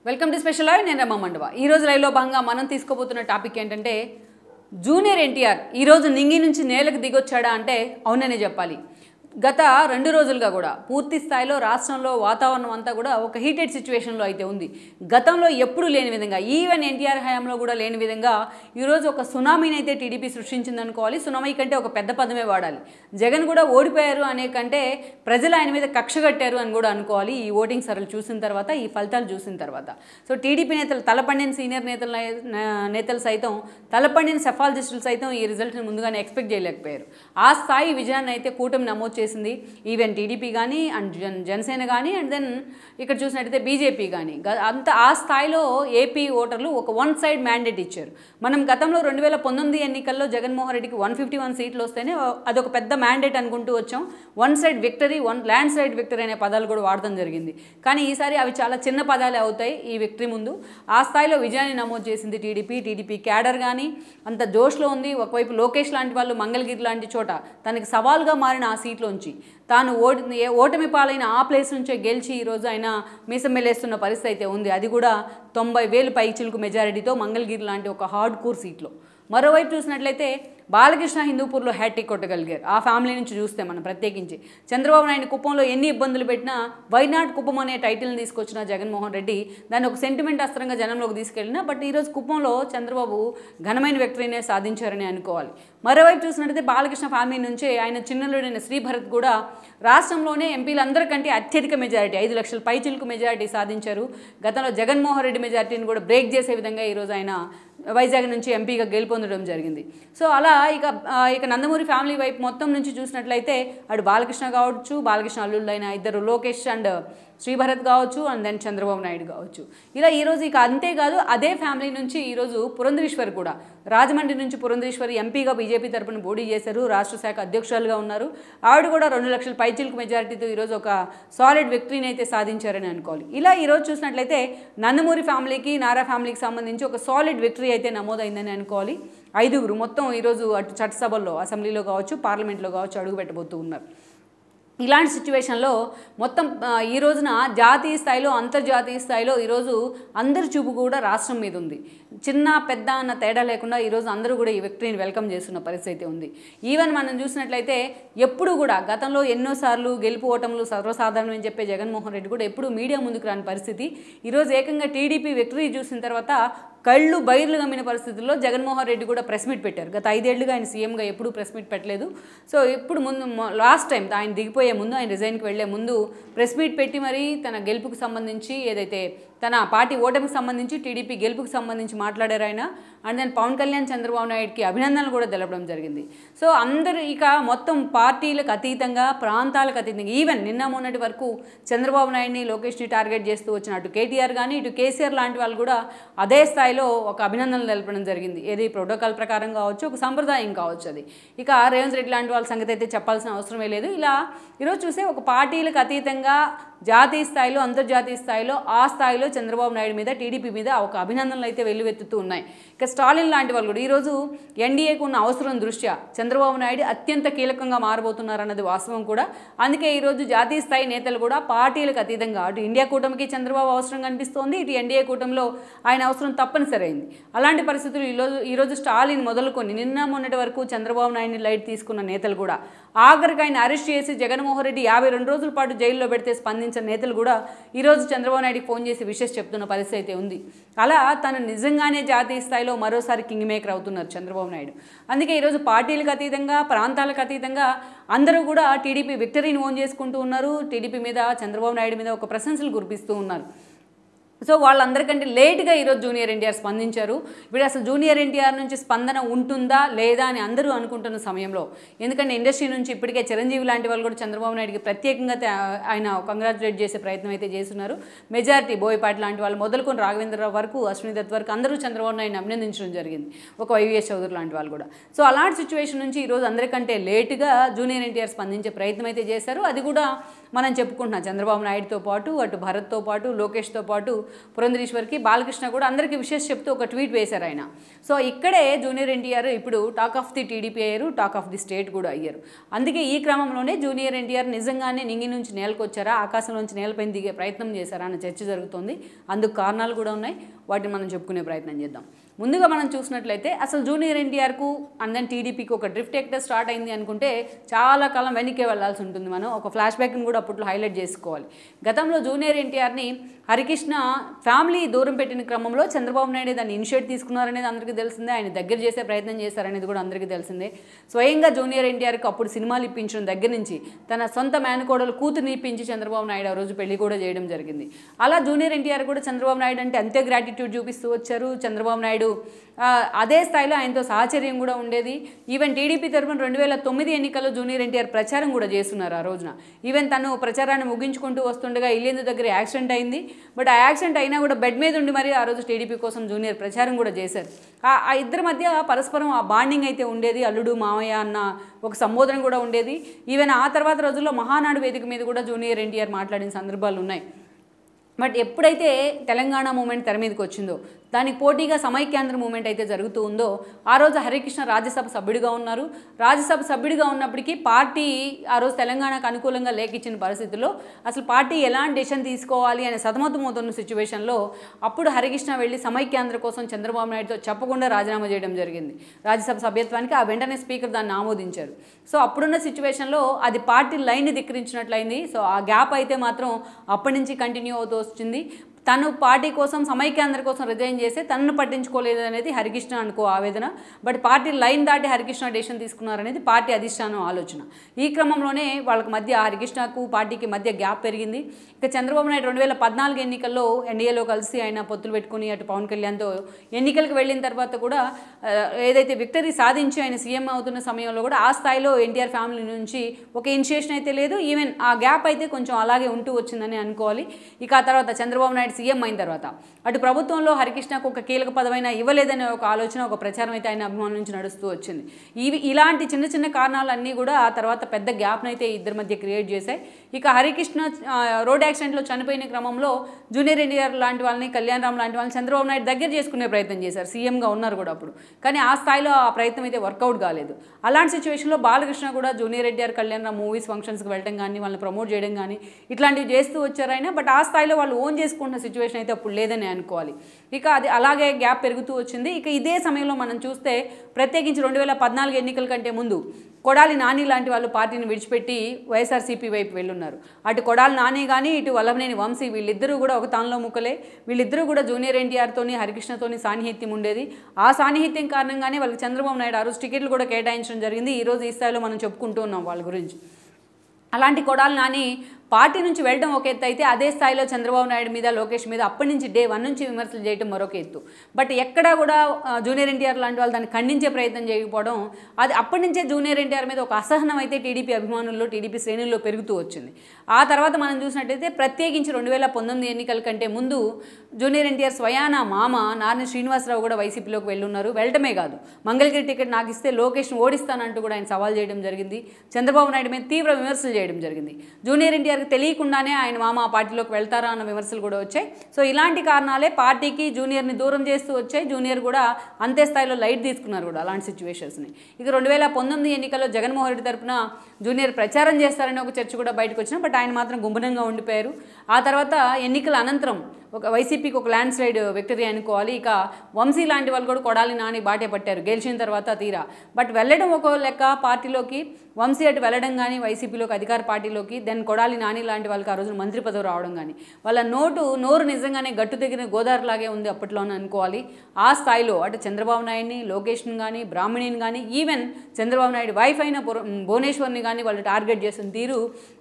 Welcome to special live. నేను రమ్మ మండవ. ఈరోజు లైవ్లో భాగంగా మనం తీసుకోబోతున్న టాపిక్ ఏంటంటే జూనియర్ ఎన్టీఆర్ ఈరోజు నింగి నుంచి నేలకు దిగొచ్చాడా అంటే అవుననే చెప్పాలి. గత 2 రోజులుగా కూడా పూర్తి స్థాయిలో రాష్ట్రంలో వాతావరణం అంతా కూడా ఒక హీటెడ్ సిచ్యువేషన్లో అయితే ఉంది. గతంలో ఎప్పుడు లేని విధంగా, ఈవెన్ ఎన్టీఆర్ హయాంలో కూడా లేని విధంగా ఈరోజు ఒక సునామీని అయితే టీడీపీ సృష్టించింది అనుకోవాలి. సునామీ కంటే ఒక పెద్ద పదమే వాడాలి. జగన్ కూడా ఓడిపోయారు అనే కంటే ప్రజలు ఆయన మీద కక్ష కట్టారు అని కూడా అనుకోవాలి. ఈ ఓటింగ్ సరళి చూసిన తర్వాత, ఈ ఫలితాలు చూసిన తర్వాత. సో టీడీపీ నేతలు, తలపండిన సీనియర్ నేతలు సైతం, తలపండిన సెఫాలజిస్టులు సైతం ఈ రిజల్ట్ని ముందుగానే ఎక్స్పెక్ట్ చేయలేకపోయారు. ఆ స్థాయి విజయాన్ని అయితే కూటమి నమోదు చేసింది. ఈవెన్ టీడీపీ కానీ అండ్ జనసేన కానీ అండ్ దెన్ ఇక్కడ చూసినట్టయితే బీజేపీ కానీ అంత ఆ స్థాయిలో ఏపీ ఓటర్లు ఒక వన్ సైడ్ మ్యాండేట్ ఇచ్చారు. మనం గతంలో 2019 ఎన్నికల్లో జగన్మోహన్ రెడ్డికి 151 సీట్లు వస్తేనే అదొక పెద్ద మ్యాండేట్ అనుకుంటూ వచ్చాం. One side victory, land side victory అనే పదాలు కూడా వాడటం జరిగింది. కానీ ఈసారి అవి చాలా చిన్న పదాలే అవుతాయి ఈ విక్టరీ ముందు. ఆ స్థాయిలో విజయాన్ని నమోదు చేసింది టీడీపీ క్యాడర్ కానీ అంత జోష్లో ఉంది. ఒకవైపు లోకేష్ లాంటి వాళ్ళు మంగళగిరి లాంటి చోట తనకి సవాల్గా మారిన ఆ సీట్లో తాను ఓటమి పాలైన ఆ ప్లేస్ నుంచే గెలిచి ఈరోజు ఆయన మీసం మెలేస్తున్న పరిస్థితి అయితే ఉంది. అది కూడా 90,000 పైచిలుకు మెజారిటీతో మంగళగిరి లాంటి ఒక హార్డ్ కోర్ సీట్లో. మరోవైపు చూసినట్లయితే బాలకృష్ణ హిందూపూర్లో హ్యాట్రిక్ కొట్టగలిగారు. ఆ ఫ్యామిలీ నుంచి చూస్తే మనం ప్రత్యేకించి చంద్రబాబు నాయుడు కుప్పంలో ఎన్ని ఇబ్బందులు పెట్టినా వైనాట్ కుప్పం అనే టైటిల్ని తీసుకొచ్చిన జగన్మోహన్ రెడ్డి దాన్ని ఒక సెంటిమెంట్ అస్త్రంగా జనంలోకి తీసుకెళ్ళినా బట్ ఈరోజు కుప్పంలో చంద్రబాబు ఘనమైన విక్టరీనే సాధించారని అనుకోవాలి. మరోవైపు చూసినట్టయితే బాలకృష్ణ ఫ్యామిలీ నుంచే ఆయన చిన్నలుడైన శ్రీభరత్ కూడా రాష్ట్రంలోనే ఎంపీలందరికంటే అత్యధిక మెజారిటీ 5 లక్షల పైచిలుకు మెజారిటీ సాధించారు. గతంలో జగన్మోహన్ రెడ్డి మెజారిటీని కూడా బ్రేక్ చేసే విధంగా ఈరోజు ఆయన వైజాగ్ నుంచి ఎంపీగా గెలుపొందడం జరిగింది. సో అలా ఇక నందమూరి ఫ్యామిలీ వైపు మొత్తం నుంచి చూసినట్లయితే అటు బాలకృష్ణ కావచ్చు, బాలకృష్ణ అల్లుళ్ళైన ఇద్దరు లోకేష్ అండ్ శ్రీభరత్ కావచ్చు అండ్ దెన్ చంద్రబాబు నాయుడు కావచ్చు. ఇలా ఈరోజు ఇక అంతేకాదు అదే ఫ్యామిలీ నుంచి ఈరోజు పురంధరేశ్వరి కూడా రాజమండ్రి నుంచి పురంధరేశ్వరి ఎంపీగా బీజేపీ తరపున పోటీ చేశారు. రాష్ట్ర శాఖ అధ్యక్షురాలుగా ఉన్నారు. ఆవిడ కూడా 2 లక్షల పైచిలుకు మెజారిటీతో ఈరోజు ఒక సాలిడ్ విక్టరీని అయితే సాధించారని అనుకోవాలి. ఇలా ఈరోజు చూసినట్లయితే నందమూరి ఫ్యామిలీకి, నారా ఫ్యామిలీకి సంబంధించి ఒక సాలిడ్ విక్టరీ అయితే నమోదైందని అనుకోవాలి. 5గురు మొత్తం ఈరోజు అటు చట్టసభల్లో, అసెంబ్లీలో కావచ్చు, పార్లమెంట్లో కావచ్చు అడుగు పెట్టబోతూ ఉన్నారు. ఇలాంటి సిచ్యువేషన్లో మొత్తం ఈ రోజున జాతీయ స్థాయిలో, అంతర్జాతీయ స్థాయిలో ఈరోజు అందరి చూపు కూడా రాష్ట్రం మీద ఉంది. చిన్న పెద్ద అన్న తేడా లేకుండా ఈరోజు అందరూ కూడా ఈ విక్టరీని వెల్కమ్ చేస్తున్న పరిస్థితి ఉంది. ఈవెన్ మనం చూసినట్లయితే ఎప్పుడు కూడా గతంలో ఎన్నోసార్లు గెలుపు ఓటములు సర్వసాధారణం అని చెప్పే జగన్మోహన్ రెడ్డి కూడా ఎప్పుడు మీడియా ముందుకు రాని పరిస్థితి. ఈరోజు ఏకంగా టీడీపీ విక్టరీ చూసిన తర్వాత కళ్ళు బైర్లు గమ్మిన పరిస్థితుల్లో జగన్మోహన్ రెడ్డి కూడా ప్రెస్ మీట్ పెట్టారు. గత 5 ఏళ్లుగా ఆయన సీఎంగా ఎప్పుడూ ప్రెస్ మీట్ పెట్టలేదు. సో ఇప్పుడు ముందు లాస్ట్ టైం ఆయన దిగిపోయే ముందు, ఆయన రిజైన్కి వెళ్లే ముందు ప్రెస్ మీట్ పెట్టి మరి తన గెలుపుకు సంబంధించి, ఏదైతే తన పార్టీ ఓటమికి సంబంధించి, టీడీపీ గెలుపుకు సంబంధించి మాట్లాడారు ఆయన. అండ్ దెన్ పవన్ కళ్యాణ్, చంద్రబాబు నాయుడుకి అభినందనలు కూడా తెలపడం జరిగింది. సో అందరూ ఇక మొత్తం పార్టీలకు అతీతంగా, ప్రాంతాలకు అతీతంగా, ఈవెన్ నిన్న మొన్నటి వరకు చంద్రబాబు నాయుడిని, లోకేష్ని టార్గెట్ చేస్తూ వచ్చిన అటు కేటీఆర్ కానీ ఇటు కేసీఆర్ లాంటి వాళ్ళు కూడా అదే స్థాయిలో ఒక అభినందనలు తెలపడం జరిగింది. ఏది ప్రోటోకాల్ ప్రకారం కావచ్చు, ఒక సంప్రదాయం కావచ్చు. అది ఇక రేవంత్ రెడ్డి లాంటి వాళ్ళ సంగతి అయితే చెప్పాల్సిన అవసరమే లేదు. ఇలా ఈరోజు చూసే ఒక పార్టీలకు అతీతంగా జాతీయ స్థాయిలో, అంతర్జాతీయ స్థాయిలో, ఆ స్థాయిలో చంద్రబాబు నాయుడు మీద, టీడీపీ మీద ఒక అభినందనలు అయితే వెల్లువెత్తుతూ ఉన్నాయి. ఇక స్టాలిన్ లాంటి వాళ్ళు కూడా ఈరోజు ఎన్డీఏకు ఉన్న అవసరం దృష్ట్యా చంద్రబాబు నాయుడు అత్యంత కీలకంగా మారబోతున్నారన్నది వాస్తవం కూడా. అందుకే ఈరోజు జాతీయ స్థాయి నేతలు కూడా పార్టీలకు అతీతంగా అటు ఇండియా కూటమికి చంద్రబాబు అవసరం కనిపిస్తోంది, ఇటు ఎన్డీఏ కూటమిలో ఆయన అవసరం తప్పనిసరైంది. అలాంటి పరిస్థితులు ఈరోజు స్టాలిన్ మొదలుకొని నిన్న మొన్నటి వరకు చంద్రబాబు నాయుడిని లైట్ తీసుకున్న నేతలు కూడా ఆఖరికి ఆయన అరెస్ట్ చేసి జగన్మోహన్ రెడ్డి 52 రోజుల పాటు జైల్లో పెడితే స్పందించిన నేతలు కూడా ఈరోజు చంద్రబాబు నాయుడికి ఫోన్ చేసి విషెస్ చెప్తున్న పరిస్థితి అయితే ఉంది. అలా తను నిజంగానే జాతీయ స్థాయిలో మరోసారి కింగ్ మేకర్ అవుతున్నారు చంద్రబాబు నాయుడు. అందుకే ఈరోజు పార్టీలకు అతీతంగా, ప్రాంతాలకు అతీతంగా అందరూ కూడా టీడీపీ విక్టరీని ఓన్ చేసుకుంటూ ఉన్నారు. టీడీపీ మీద, చంద్రబాబు నాయుడు మీద ఒక ప్రశంసలు కురిపిస్తూ ఉన్నారు. సో వాళ్ళందరికంటే లేట్గా ఈరోజు జూనియర్ ఎన్టీఆర్ స్పందించారు. ఇప్పుడు అసలు జూనియర్ ఎన్టీఆర్ నుంచి స్పందన ఉంటుందా లేదా అని అందరూ అనుకుంటున్న సమయంలో, ఎందుకంటే ఇండస్ట్రీ నుంచి ఇప్పటికే చిరంజీవి లాంటి వాళ్ళు కూడా చంద్రబాబు నాయుడికి ప్రత్యేకంగా ఆయన కంగ్రాచులేట్ చేసే ప్రయత్నం అయితే చేస్తున్నారు. మెజారిటీ బోయపాటి లాంటి వాళ్ళు మొదలుకొని రాఘవేంద్రరావు వరకు, అశ్విని దత్ వరకు అందరూ చంద్రబాబు నాయుడిని అభినందించడం జరిగింది. ఒక వైవీఎస్ చౌదరి లాంటి వాళ్ళు కూడా. సో అలాంటి సిచ్యువేషన్ నుంచి ఈరోజు అందరికంటే లేటుగా జూనియర్ ఎన్టీఆర్ స్పందించే ప్రయత్నం అయితే చేశారు. అది కూడా మనం చెప్పుకుంటున్నాం చంద్రబాబు నాయుడుతో పాటు, అటు భరత్తో పాటు, లోకేష్తో పాటు పురంధరేశ్వర్కి, బాలకృష్ణ కూడా అందరికీ విషెస్ చెప్తూ ఒక ట్వీట్ వేశారు ఆయన. సో ఇక్కడే జూనియర్ ఎన్టీఆర్ ఇప్పుడు టాక్ ఆఫ్ ది టీడీపీ అయ్యారు, టాక్ ఆఫ్ ది స్టేట్ కూడా అయ్యారు. అందుకే ఈ క్రమంలోనే జూనియర్ ఎన్టీఆర్ నిజంగానే నింగి నుంచి నేలకు వచ్చారా, ఆకాశంలోంచి నేలపైన దిగే ప్రయత్నం చేశారా అన్న చర్చ జరుగుతుంది. అందుకు కారణాలు కూడా ఉన్నాయి, వాటిని మనం చెప్పుకునే ప్రయత్నం చేద్దాం. ముందుగా మనం చూసినట్లయితే అసలు జూనియర్ ఎన్టీఆర్కు అండ్ దెన్ టీడీపీకి ఒక డ్రిఫ్ట్ ఎక్కడ స్టార్ట్ అయింది అనుకుంటే చాలా కాలం వెనక్కే వెళ్లాల్సి ఉంటుంది. మనం ఒక ఫ్లాష్ బ్యాక్ని కూడా అప్పట్లో హైలైట్ చేసుకోవాలి. గతంలో జూనియర్ ఎన్టీఆర్ని హరికృష్ణ ఫ్యామిలీ దూరం పెట్టిన క్రమంలో చంద్రబాబు నాయుడు దాన్ని ఇనిషియేట్ తీసుకున్నారనేది అందరికీ తెలిసిందే, ఆయన దగ్గర చేసే ప్రయత్నం చేశారనేది కూడా అందరికీ తెలిసిందే. స్వయంగా జూనియర్ ఎన్టీఆర్కి అప్పుడు సినిమాలు ఇప్పించడం దగ్గర నుంచి తన సొంత మేనకోడలు కూతురు ఇప్పించి చంద్రబాబు నాయుడు ఆ రోజు పెళ్లి కూడా చేయడం జరిగింది. అలా జూనియర్ ఎన్టీఆర్ కూడా చంద్రబాబు నాయుడు అంటే అంతే గ్రాటిట్యూడ్ చూపిస్తూ వచ్చారు. చంద్రబాబు నాయుడు అదే స్థాయిలో ఆయనతో సహచర్యం కూడా ఉండేది. ఈవెన్ టీడీపీ తరఫున 2009 ఎన్నికల్లో జూనియర్ ఎన్టీఆర్ ప్రచారం కూడా చేస్తున్నారు ఆ రోజున. ఈవెన్ తను ప్రచారాన్ని ముగించుకుంటూ వస్తుండగా ఇల్లేందు దగ్గర యాక్సిడెంట్ అయింది. బట్ ఆ యాక్సిడెంట్ అయినా కూడా బెడ్ మీద ఉండి మరి ఆ రోజు టీడీపీ కోసం జూనియర్ ప్రచారం కూడా చేశారు. ఆ ఇద్దరి మధ్య పరస్పరం ఆ బాండింగ్ అయితే ఉండేది, అల్లుడు మామయ్య అన్న ఒక సంబోధన కూడా ఉండేది. ఈవెన్ ఆ తర్వాత రోజుల్లో మహానాడు వేదిక మీద కూడా జూనియర్ ఎన్టీఆర్ మాట్లాడిన సందర్భాలు ఉన్నాయి. బట్ ఎప్పుడైతే తెలంగాణ మూమెంట్ తెర మీదకి వచ్చిందో, దానికి పోటీగా సమైక్యాంధ్ర మూమెంట్ అయితే జరుగుతూ ఉందో, ఆ రోజు హరికృష్ణ రాజ్యసభ సభ్యుడిగా ఉన్నారు. రాజ్యసభ సభ్యుడిగా ఉన్నప్పటికీ పార్టీ ఆ రోజు తెలంగాణకు అనుకూలంగా లేఖించిన పరిస్థితుల్లో అసలు పార్టీ ఎలాంటి డెసిషన్ తీసుకోవాలి అనే సతమతమవుతున్న సిచ్యువేషన్లో అప్పుడు హరికృష్ణ వెళ్ళి సమైక్యాంధ్ర కోసం చంద్రబాబు నాయుడుతో చెప్పకుండా రాజీనామా చేయడం జరిగింది రాజ్యసభ సభ్యత్వానికి. ఆ వెంటనే స్పీకర్ దాన్ని ఆమోదించారు. సో అప్పుడున్న సిచ్యువేషన్లో అది పార్టీ లైన్ని ధిక్కరించినట్లయింది. సో ఆ గ్యాప్ అయితే మాత్రం అప్పటి నుంచి కంటిన్యూ అవుతూ వచ్చింది. తను పార్టీ కోసం సమైక్యాంధ్ర కోసం రిజైన్ చేస్తే తనను పట్టించుకోలేదు అనేది హరికృష్ణ అనుకో ఆవేదన. బట్ పార్టీ లైన్ దాటి హరికృష్ణ డెసిషన్ తీసుకున్నారనేది పార్టీ అధిష్టానం ఆలోచన. ఈ క్రమంలోనే వాళ్ళకి మధ్య హరికృష్ణకు పార్టీకి మధ్య గ్యాప్ పెరిగింది. ఇక చంద్రబాబు నాయుడు 2014 ఎన్నికల్లో ఎన్డీఏలో కలిసి ఆయన పొత్తులు పెట్టుకుని అటు పవన్ కళ్యాణ్తో ఎన్నికలకు వెళ్ళిన తర్వాత కూడా ఏదైతే విక్టరీ సాధించి ఆయన సీఎం అవుతున్న సమయంలో కూడా ఆ స్థాయిలో ఎన్టీఆర్ ఫ్యామిలీ నుంచి ఒక ఇనిషియేషన్ అయితే లేదు. ఈవెన్ ఆ గ్యాప్ అయితే కొంచెం అలాగే ఉంటూ వచ్చిందని అనుకోవాలి. ఇక ఆ తర్వాత చంద్రబాబు నాయుడు సీఎం అయిన తర్వాత అటు ప్రభుత్వంలో హరికృష్ణకు ఒక కీలక పదవైనా ఇవ్వలేదనే ఒక ఆలోచన, ఒక ప్రచారం అయితే ఆయన అభిమానుల నుంచి నడుస్తూ వచ్చింది. ఇలాంటి చిన్న చిన్న కారణాలన్నీ కూడా ఆ తర్వాత పెద్ద గ్యాప్ను అయితే ఇద్దరి మధ్య క్రియేట్ చేశాయి. ఇక హరికృష్ణ రోడ్ యాక్సిడెంట్లో చనిపోయిన క్రమంలో జూనియర్ ఎన్టీఆర్ లాంటి వాళ్ళని, కళ్యాణ్ రామ్ లాంటి వాళ్ళని చంద్రబాబు నాయుడు దగ్గర చేసుకునే ప్రయత్నం చేశారు. సీఎంగా ఉన్నారు కూడా అప్పుడు. కానీ ఆ స్థాయిలో ఆ ప్రయత్నం అయితే వర్కౌట్ కాలేదు. అలాంటి సిచ్యువేషన్లో బాలకృష్ణ కూడా జూనియర్ ఎన్టీఆర్, కళ్యాణ్ రామ్ మూవీస్ ఫంక్షన్స్కి వెళ్ళడం కానీ, వాళ్ళని ప్రమోట్ చేయడం కానీ ఇట్లాంటివి చేస్తూ వచ్చారు ఆయన. బట్ ఆ స్థాయిలో వాళ్ళు ఓన్ చేసుకుంటున్న సిచ్యువేషన్ అయితే అప్పుడు లేదని అనుకోవాలి. ఇక అది అలాగే గ్యాప్ పెరుగుతూ వచ్చింది. ఇక ఇదే సమయంలో మనం చూస్తే ప్రత్యేకించి 2014 ఎన్నికల కంటే ముందు కొడాలి నాని లాంటి వాళ్ళు పార్టీని విడిచిపెట్టి వైఎస్ఆర్సీపీ వైపు వెళ్ళున్నారు. అటు కొడాలి నాని కానీ ఇటు వల్లభనేని వంశీ వీళ్ళిద్దరూ కూడా ఒక తానులో ముక్కలే. వీళ్ళిద్దరూ కూడా జూనియర్ ఎన్టీఆర్తోని హరికృష్ణతోని సాన్నిహిత్యం ఉండేది. ఆ సాన్నిహిత్యం కారణంగానే వాళ్ళకి చంద్రబాబు నాయుడు ఆ రోజు టికెట్లు కూడా కేటాయించడం జరిగింది. ఈరోజు ఈ స్థాయిలో మనం చెప్పుకుంటూ ఉన్నాం వాళ్ళ గురించి. అలాంటి కొడాలి నాని పార్టీ నుంచి వెళ్ళడం ఒక ఎత్తు అయితే, అదే స్థాయిలో చంద్రబాబు నాయుడు మీద, లోకేష్ మీద అప్పటి నుంచి డే 1 నుంచి విమర్శలు చేయడం మరొక ఎత్తు. బట్ ఎక్కడా కూడా జూనియర్ ఎన్టీఆర్ లాంటి వాళ్ళు దాన్ని ఖండించే ప్రయత్నం చేయకపోవడం, అది అప్పటి నుంచే జూనియర్ ఎన్టీఆర్ మీద ఒక అసహనం అయితే టీడీపీ అభిమానుల్లో, టీడీపీ శ్రేణుల్లో పెరుగుతూ వచ్చింది. ఆ తర్వాత మనం చూసినట్టయితే ప్రత్యేకించి 2019 ఎన్నికల కంటే ముందు జూనియర్ ఎన్టీఆర్ స్వయాన మామ నారాయణ శ్రీనివాసరావు కూడా వైసీపీలోకి వెళ్ళున్నారు. వెళ్ళటమే కాదు, మంగళగిరి టికెట్ నాకు ఇస్తే లోకేష్ను ఓడిస్తానంటూ కూడా ఆయన సవాల్ చేయడం జరిగింది. చంద్రబాబు నాయుడు మీద తీవ్ర విమర్శలు చేయడం జరిగింది. జూనియర్ ఎన్టీఆర్ తెలియకుండానే ఆయన మామ ఆ పార్టీలోకి వెళ్తారా అన్న విమర్శలు కూడా వచ్చాయి. సో ఇలాంటి కారణాలే పార్టీకి జూనియర్ని దూరం చేస్తూ వచ్చాయి. జూనియర్ కూడా అంతే స్థాయిలో లైట్ తీసుకున్నారు కూడా అలాంటి సిచ్యువేషన్స్ని. ఇక 2019 ఎన్నికల్లో జగన్మోహన్ రెడ్డి తరఫున జూనియర్ ప్రచారం చేస్తారని ఒక చర్చ కూడా బయటకు వచ్చినా, బట్ ఆయన మాత్రం గుంభనంగా ఉండిపోయారు. ఆ తర్వాత ఎన్నికల అనంతరం ఒక వైసీపీకి ఒక ల్యాండ్ స్లైడ్ విక్టరీ అనుకోవాలి. ఇక వంశీ లాంటి వాళ్ళు కూడా కొడాలి నాని బాటే పట్టారు గెలిచిన తర్వాత తీరా. బట్ వెళ్ళడం ఒక లెక్క పార్టీలోకి, వంశీ అటు వెళ్ళడం కానీ వైసీపీలోకి అధికార పార్టీలోకి, దెన్ కొడాలి నాని లాంటి వాళ్ళకి ఆ రోజున మంత్రి పదవి రావడం కానీ, వాళ్ళ నోరు నిజంగానే గట్టు దగ్గర గోదావరిలాగే ఉంది అప్పట్లోనే అనుకోవాలి. ఆ స్థాయిలో అటు చంద్రబాబు నాయుడిని, లోకేష్ని కానీ, బ్రాహ్మణిని కానీ, ఈవెన్ చంద్రబాబు నాయుడు వైఫ్ అయిన భువనేశ్వర్ని కానీ వాళ్ళు టార్గెట్ చేసిన తీరు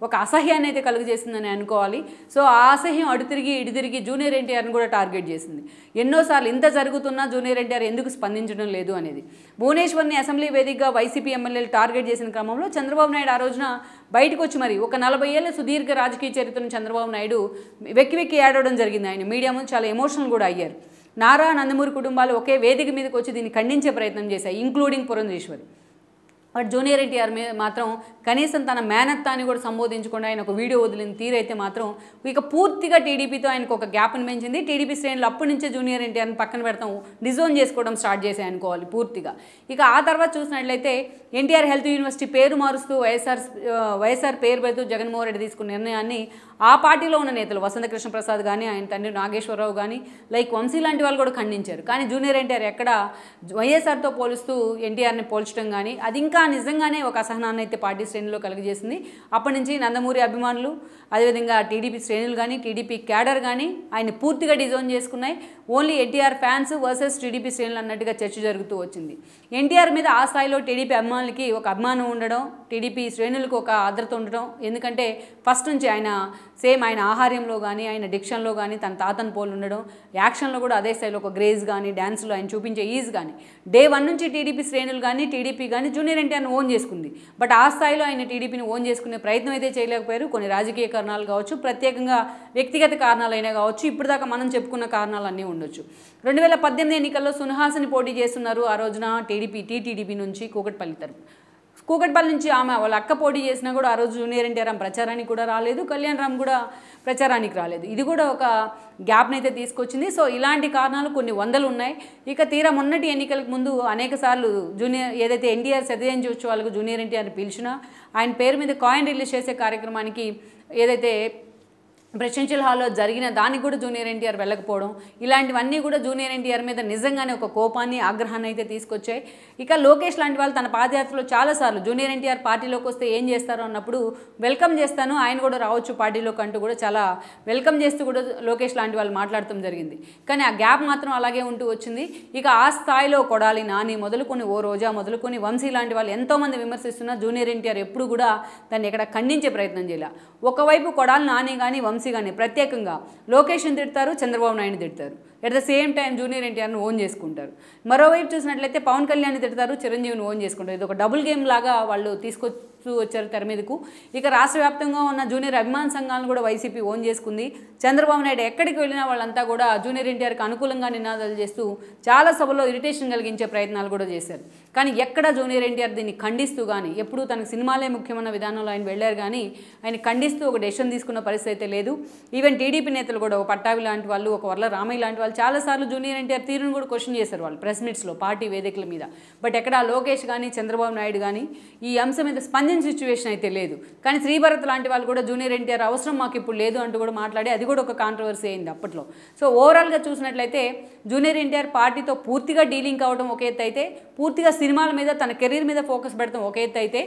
ఒక అసహ్యాన్ని అయితే కలుగజేసిందని అనుకోవాలి. సో ఆ అసహ్యం అటు తిరిగి ఇటు తిరిగి జూనియర్ ఎన్టీఆర్ని కూడా టార్గెట్ చేసింది. ఎన్నోసార్లు ఇంత జరుగుతున్నా జూనియర్ ఎన్టీఆర్ ఎందుకు స్పందించడం లేదు అనేది. భువనేశ్వర్ని అసెంబ్లీ వేదికగా వైసీపీ ఎమ్మెల్యేలు టార్గెట్ చేసిన క్రమంలో చంద్రబాబు నాయుడు ఆ రోజున బయటకు వచ్చి మరి ఒక 40 ఏళ్ల సుదీర్ఘ రాజకీయ చరిత్రను చంద్రబాబు నాయుడు వెక్కి ఏడవడం జరిగింది. ఆయన మీడియా ముందు చాలా ఎమోషనల్ కూడా అయ్యారు. నారా, నందమూరి కుటుంబాలు ఒకే వేదిక మీదకి వచ్చి దీన్ని ఖండించే ప్రయత్నం చేశాయి, including Purandeswari. But junior NTR మీద మాత్రం కనీసం తన మేనత్తాన్ని కూడా సంబోధించకుండా ఆయన ఒక వీడియో వదిలిన తీరైతే మాత్రం ఇక పూర్తిగా టీడీపీతో ఆయనకు ఒక గ్యాప్ని పెంచింది. టీడీపీ శ్రేణులు అప్పటి నుంచే జూనియర్ ఎన్టీఆర్ని పక్కన పెడతాం, డిజోన్ చేసుకోవడం స్టార్ట్ చేసాయి అనుకోవాలి పూర్తిగా. ఇక ఆ తర్వాత చూసినట్లయితే ఎన్టీఆర్ హెల్త్ యూనివర్సిటీ పేరు మారుస్తూ వైఎస్ఆర్ పేరు పెడుతూ జగన్మోహన్ రెడ్డి తీసుకున్న నిర్ణయాన్ని ఆ పార్టీలో ఉన్న నేతలు వసంత కృష్ణ ప్రసాద్ కానీ, ఆయన తండ్రి నాగేశ్వరరావు కానీ, లైక్ వంశీ లాంటి వాళ్ళు కూడా ఖండించారు. కానీ జూనియర్ ఎన్టీఆర్ ఎక్కడ వైఎస్ఆర్తో పోలుస్తూ ఎన్టీఆర్ని పోల్చడం కానీ అది ఇంకా నిజంగానే ఒక అసహనాన్ని అయితే పార్టీ శ్రేణుల్లో కలిగజేసింది. అప్పటి నుంచి నందమూరి అభిమానులు, అదేవిధంగా టీడీపీ శ్రేణులు కానీ, టీడీపీ క్యాడర్ కానీ ఆయన పూర్తిగా డిజోన్ చేసుకున్నాయి. Only NTR fans versus TDP శ్రేణులు అన్నట్టుగా చర్చ జరుగుతూ వచ్చింది. ఎన్టీఆర్ మీద ఆ స్థాయిలో టీడీపీ అభిమానులకి ఒక అభిమానం ఉండడం, టీడీపీ శ్రేణులకు ఒక ఆదరత ఉండడం. ఎందుకంటే ఫస్ట్ నుంచి ఆయన సేమ్ ఆయన ఆహార్యంలో కానీ, ఆయన డిక్షన్లో కానీ తన తాతను పోలు ఉండడం, యాక్షన్లో కూడా అదే స్థాయిలో ఒక గ్రేజ్ కానీ, డ్యాన్స్లో ఆయన చూపించే ఈజ్ కానీ డే 1 నుంచి టీడీపీ శ్రేణులు కానీ, టీడీపీ కానీ జూనియర్ ఎన్టీఆర్ని ఓన్ చేసుకుంది. బట్ ఆ స్థాయిలో ఆయన టీడీపీని ఓన్ చేసుకునే ప్రయత్నం అయితే చేయలేకపోయారు. కొన్ని రాజకీయ కారణాలు కావచ్చు, ప్రత్యేకంగా వ్యక్తిగత కారణాలైనా కావచ్చు, ఇప్పటిదాకా మనం చెప్పుకున్న కారణాలు అన్నీ ఉండొచ్చు. 2018 ఎన్నికల్లో సునహాసిని పోటీ చేస్తున్నారు. ఆ రోజున టీటీడీపీ నుంచి కూకట్పల్లి నుంచి ఆమె వాళ్ళ అక్క పోటీ చేసినా కూడా ఆ రోజు జూనియర్ ఎన్టీఆర్ ప్రచారానికి కూడా రాలేదు, కళ్యాణ్ రామ్ కూడా ప్రచారానికి రాలేదు. ఇది కూడా ఒక గ్యాప్ని అయితే తీసుకొచ్చింది. సో ఇలాంటి కారణాలు కొన్ని వందలు ఉన్నాయి. ఇక తీరా మొన్నటి ఎన్నికలకు ముందు అనేక సార్లు ఏదైతే ఎన్టీఆర్ శతజయంతి ఉత్సవాలకు జూనియర్ ఎన్టీఆర్ పిలిచినా ఆయన పేరు మీద కాయిన్ రిలీజ్ చేసే కార్యక్రమానికి ఏదైతే ప్రెసిడెన్షియల్ హాల్లో జరిగిన దానికి కూడా జూనియర్ ఎన్టీఆర్ వెళ్ళకపోవడం, ఇలాంటివన్నీ కూడా జూనియర్ ఎన్టీఆర్ మీద నిజంగానే ఒక కోపాన్ని, ఆగ్రహాన్ని అయితే తీసుకొచ్చాయి. ఇక లోకేష్ లాంటి వాళ్ళు తన పాదయాత్రలో చాలాసార్లు జూనియర్ ఎన్టీఆర్ పార్టీలోకి వస్తే ఏం చేస్తారో అన్నప్పుడు వెల్కమ్ చేస్తాను, ఆయన కూడా రావచ్చు పార్టీలోకి అంటూ కూడా చాలా వెల్కమ్ చేస్తూ కూడా లోకేష్ లాంటి వాళ్ళు మాట్లాడటం జరిగింది. కానీ ఆ గ్యాప్ మాత్రం అలాగే ఉంటూ వచ్చింది. ఇక ఆ స్థాయిలో కొడాలి నాని మొదలుకొని, ఓ రోజా మొదలుకొని, వంశీ లాంటి వాళ్ళు ఎంతోమంది విమర్శిస్తున్నా జూనియర్ ఎన్టీఆర్ ఎప్పుడు కూడా దాన్ని ఎక్కడ ఖండించే ప్రయత్నం చేయాలి. ఒకవైపు కొడాలి నాని కానీ, వంశీ కానీ ప్రత్యేకంగా లోకేష్ని తిడతారు, చంద్రబాబు నాయుడుని తిడతారు. At the same time junior ఎన్టీఆర్ని ఓన్ చేసుకుంటారు. మరోవైపు చూసినట్లయితే పవన్ కళ్యాణ్ని తిడతారు, చిరంజీవిని ఓన్ చేసుకుంటారు. ఇది ఒక డబుల్ గేమ్ లాగా వాళ్ళు తీసుకొస్తూ వచ్చారు తెర మీదకు. ఇక రాష్ట్ర వ్యాప్తంగా ఉన్న జూనియర్ అభిమాన సంఘాలను కూడా వైసీపీ ఓన్ చేసుకుంది. చంద్రబాబు నాయుడు ఎక్కడికి వెళ్ళినా వాళ్ళంతా కూడా జూనియర్ ఎన్టీఆర్కి అనుకూలంగా నినాదాలు చేస్తూ చాలా సభలో ఇరిటేషన్ కలిగించే ప్రయత్నాలు కూడా చేశారు. కానీ ఎక్కడ జూనియర్ ఎన్టీఆర్ దీన్ని ఖండిస్తూ కానీ, ఎప్పుడూ తనకు సినిమాలే ముఖ్యమైన విధానంలో ఆయన వెళ్ళారు కానీ ఆయన ఖండిస్తూ ఒక డెసిషన్ తీసుకున్న పరిస్థితి అయితే లేదు. ఈవెన్ టీడీపీ నేతలు కూడా, ఒక పట్టాభి లాంటి వాళ్ళు, ఒక వర్ల రామయ్య లాంటి వాళ్ళు చాలాసార్లు జూనియర్ ఎన్టీఆర్ తీరును కూడా క్వశ్చన్ చేశారు వాళ్ళు ప్రెస్ మీట్స్లో, పార్టీ వేదికల మీద. బట్ ఎక్కడ లోకేష్ కానీ, చంద్రబాబు నాయుడు కానీ ఈ అంశం మీద స్పందించిన సిచ్యువేషన్ అయితే లేదు. కానీ శ్రీభరత్ లాంటి వాళ్ళు కూడా జూనియర్ ఎన్టీఆర్ అవసరం మాకు ఇప్పుడు లేదు అంటూ కూడా మాట్లాడి అది కూడా ఒక కాంట్రవర్సీ అయింది అప్పట్లో. సో ఓవరాల్గా చూసినట్లయితే జూనియర్ ఎన్టీఆర్ పార్టీతో పూర్తిగా డీలింగ్ అవ్వడం ఒక ఎత్తు అయితే, పూర్తిగా సినిమాల మీద తన కెరీర్ మీద ఫోకస్ పెడతాం ఒక ఎత్తు అయితే,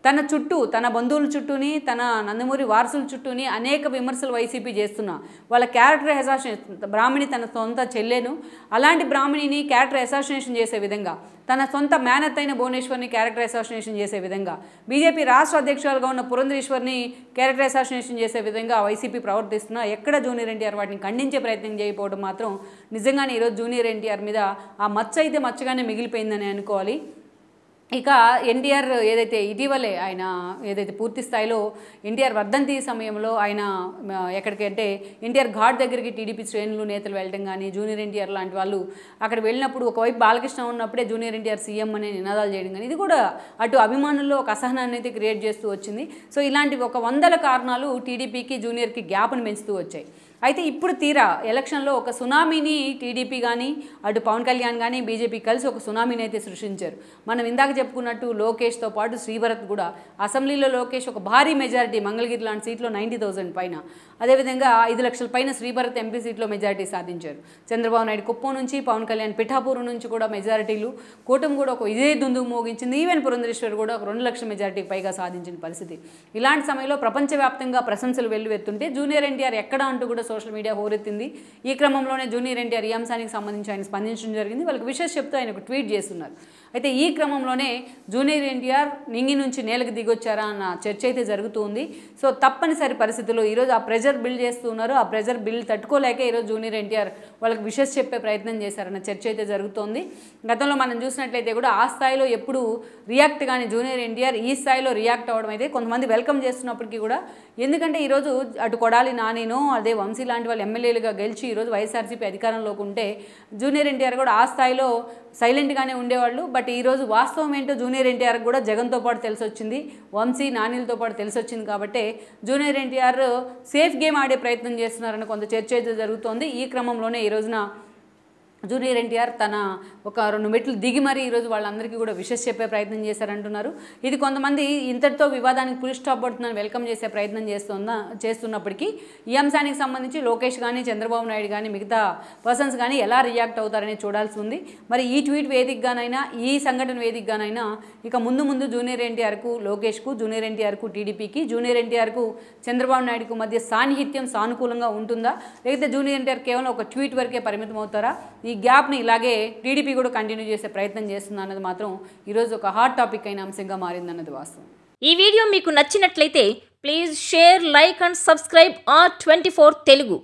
తన చుట్టూ, తన బంధువుల చుట్టూని, తన నందమూరి వారసుల చుట్టూని అనేక విమర్శలు వైసీపీ చేస్తున్నా వాళ్ళ క్యారెక్టర్ అసాసినేషన్, బ్రాహ్మణి తన సొంత చెల్లెను, అలాంటి బ్రాహ్మణిని క్యారెక్టర్ అసాసినేషన్ చేసే విధంగా, తన సొంత మేనత్ అయిన భువనేశ్వర్ని క్యారెక్టర్ అసాసినేషన్ చేసే విధంగా, బీజేపీ రాష్ట్ర అధ్యక్షురాలుగా ఉన్న పురంధరేశ్వర్ని క్యారెక్టర్ అసాసినేషన్ చేసే విధంగా వైసీపీ ప్రవర్తిస్తున్నా ఎక్కడ జూనియర్ ఎన్టీఆర్ వాటిని ఖండించే ప్రయత్నం చేయకపోవడం మాత్రం నిజంగానే ఈరోజు జూనియర్ ఎన్టీఆర్ మీద ఆ మచ్చ అయితే మచ్చగానే మిగిలిపోయిందని అనుకోవాలి. ఇక ఎన్టీఆర్ ఏదైతే ఇటీవలే ఆయన ఏదైతే పూర్తి స్థాయిలో ఎన్టీఆర్ వర్ధంతి సమయంలో ఆయన ఎక్కడికంటే ఎన్టీఆర్ ఘాట్ దగ్గరికి టీడీపీ శ్రేణులు నేతలు వెళ్ళడం కానీ, జూనియర్ ఎన్టీఆర్ లాంటి వాళ్ళు అక్కడ వెళ్ళినప్పుడు ఒకవైపు బాలకృష్ణ ఉన్నప్పుడే జూనియర్ ఎన్టీఆర్ సీఎం అనే నినాదాలు చేయడం కానీ, ఇది కూడా అటు అభిమానుల్లో ఒక అసహనాన్ని అయితే క్రియేట్ చేస్తూ వచ్చింది. సో ఇలాంటివి ఒక 100 కారణాలు టీడీపీకి జూనియర్కి గ్యాప్ను పెంచుతూ వచ్చాయి. అయితే ఇప్పుడు తీరా ఎలక్షన్లో ఒక సునామీని టీడీపీ కానీ, అటు పవన్ కళ్యాణ్ కానీ, బీజేపీ కలిసి ఒక సునామీని అయితే సృష్టించారు. మనం ఇందాక చెప్పుకున్నట్టు లోకేష్తో పాటు శ్రీభరత్ కూడా అసెంబ్లీలో లోకేష్ ఒక భారీ మెజారిటీ, మంగళగిరి లాంటి సీట్లో 90,000 పైన, అదేవిధంగా 5 లక్షల పైన శ్రీభరత్ ఎంపీ సీట్లో మెజారిటీ సాధించారు. చంద్రబాబు నాయుడు కుప్పం నుంచి, పవన్ కళ్యాణ్ పిఠాపూర్ నుంచి కూడా మెజారిటీలు, కూటమి కూడా ఒక ఇదే దుందుకు మోగించింది. ఈవెన్ పురంధరేశ్వర్ కూడా ఒక 2 లక్షల మెజారిటీకి పైగా సాధించిన పరిస్థితి. ఇలాంటి సమయంలో ప్రపంచవ్యాప్తంగా ప్రశంసలు వెల్లువెత్తుంటే జూనియర్ ఎన్టీఆర్ ఎక్కడ అంటూ కూడా సోషల్ మీడియా హోరెత్తింది. ఈ క్రమంలోనే జూనియర్ ఎన్టీఆర్ ఈ అంశానికి సంబంధించి ఆయన స్పందించడం జరిగింది. వాళ్ళకి విషెస్ చెప్తూ ఆయన ఒక ట్వీట్ చేస్తున్నారు. అయితే ఈ క్రమంలోనే జూనియర్ ఎన్టీఆర్ నింగి నుంచి నేలకు దిగొచ్చారా అన్న చర్చ అయితే జరుగుతుంది. సో తప్పనిసరి పరిస్థితుల్లో ఈరోజు ఆ ప్రెజర్ బిల్డ్ చేస్తున్నారు. ఆ ప్రెజర్ బిల్డ్ తట్టుకోలేక ఈరోజు జూనియర్ ఎన్టీఆర్ వాళ్ళకి విషెస్ చెప్పే ప్రయత్నం చేశారన్న చర్చ అయితే జరుగుతోంది. గతంలో మనం చూసినట్లయితే కూడా ఆ స్థాయిలో ఎప్పుడు రియాక్ట్ కానీ జూనియర్ ఎన్టీఆర్ ఈ స్థాయిలో రియాక్ట్ అవ్వడం అయితే కొంతమంది వెల్కమ్ చేస్తున్నప్పటికీ కూడా, ఎందుకంటే ఈరోజు అటు కొడాలి నానినో అదే వంశీ లాంటి వాళ్ళు ఎమ్మెల్యేలుగా గెలిచి ఈరోజు వైఎస్ఆర్సీపీ అధికారంలోకి ఉంటే జూనియర్ ఎన్టీఆర్ కూడా ఆ స్థాయిలో సైలెంట్గానే ఉండేవాళ్ళు. బట్ బట్ ఈరోజు వాస్తవం ఏంటో జూనియర్ ఎన్టీఆర్కి కూడా జగన్తో పాటు తెలిసి వచ్చింది, వంశీ నానిలతో పాటు తెలిసి వచ్చింది. కాబట్టి జూనియర్ ఎన్టీఆర్ సేఫ్ గేమ్ ఆడే ప్రయత్నం చేస్తున్నారని కొంత చర్చ అయితే జరుగుతోంది. ఈ క్రమంలోనే ఈ రోజున జూనియర్ ఎన్టీఆర్ తన ఒక 2 మెట్లు దిగి మరి ఈరోజు వాళ్ళందరికీ కూడా విషెస్ చెప్పే ప్రయత్నం చేశారంటున్నారు. ఇది కొంతమంది ఇంతటితో వివాదానికి పులి స్టాప్ పడుతుందని వెల్కమ్ చేసే ప్రయత్నం చేస్తున్నప్పటికీ ఈ అంశానికి సంబంధించి లోకేష్ కానీ, చంద్రబాబు నాయుడు కానీ, మిగతా పర్సన్స్ కానీ ఎలా రియాక్ట్ అవుతారని చూడాల్సి ఉంది. మరి ఈ ట్వీట్ వేదికగానైనా, ఈ సంఘటన వేదికగానైనా ఇక ముందు జూనియర్ ఎన్టీఆర్కు లోకేష్కు, జూనియర్ ఎన్టీఆర్కు టీడీపీకి, జూనియర్ ఎన్టీఆర్కు చంద్రబాబు నాయుడుకు మధ్య సాన్నిహిత్యం సానుకూలంగా ఉంటుందా, లేకపోతే జూనియర్ ఎన్టీఆర్ కేవలం ఒక ట్వీట్ వరకే పరిమితం అవుతారా, ఈ గ్యాప్ని ఇలాగే టీడీపీ కూడా కంటిన్యూ చేసే ప్రయత్నం చేస్తుంది అన్నది మాత్రం ఈరోజు ఒక హాట్ టాపిక్ అయిన అంశంగా మారిందన్నది వాస్తవం. ఈ వీడియో మీకు నచ్చినట్లయితే please share, like and subscribe R24 Telugu.